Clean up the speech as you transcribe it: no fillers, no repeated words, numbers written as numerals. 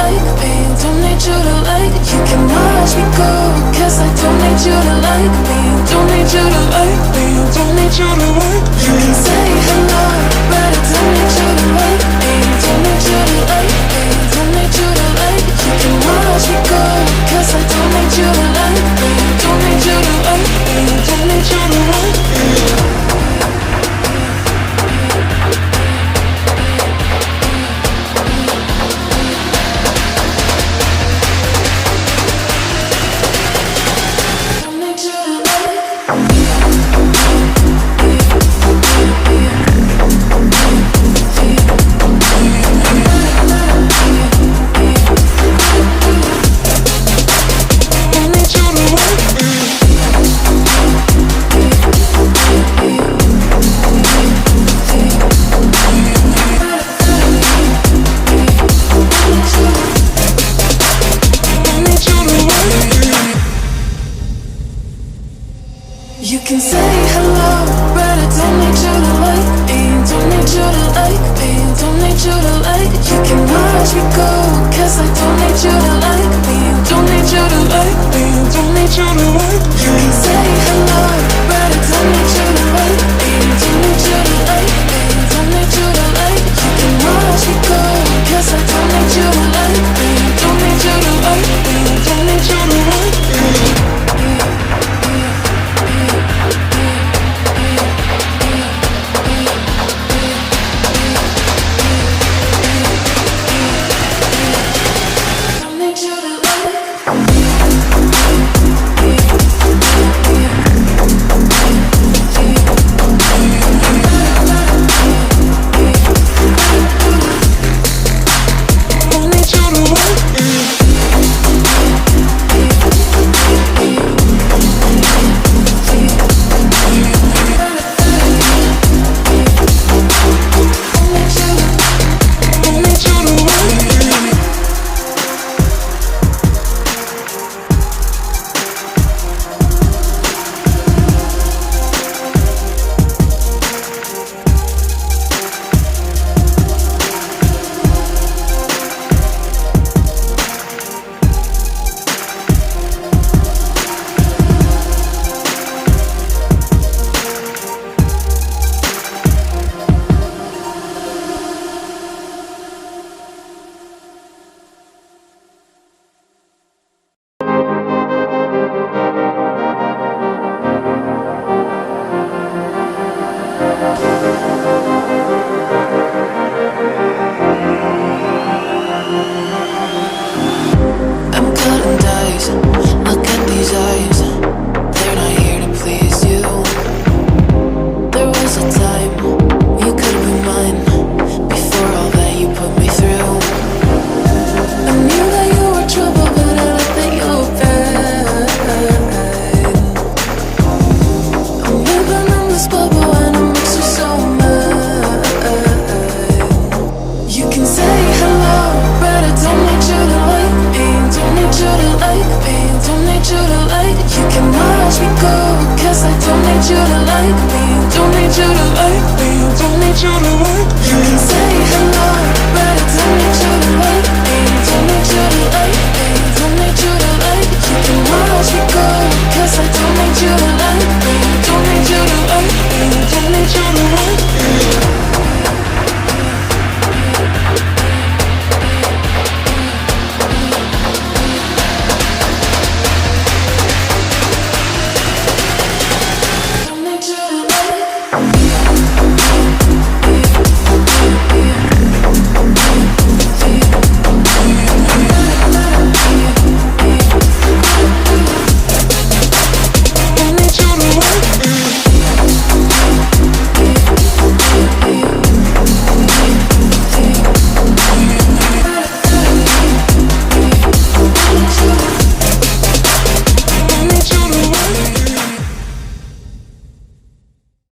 like me, don't need you to like. You can watch me go, cause I don't need you to like me, don't need you to like me, don't need you to like. You can say hello, but I don't need you to like me, don't need you to like me, don't need you to like. You can watch me go, cause I don't need you to like me, don't need you to like me, don't need you to like me. You can say hello, but I don't need you to like me, don't need you to like me, don't need you to like. You can watch me go, cause I don't need you to like me, don't need you to like me, don't need you to like. You can say hello, but I don't need you to like me, don't need you to like me, don't need you to like. You can watch me go, cause I don't need you to like me, don't need you to like me, don't need you to like me. You to like me, don't need you to like me, don't need you to like me.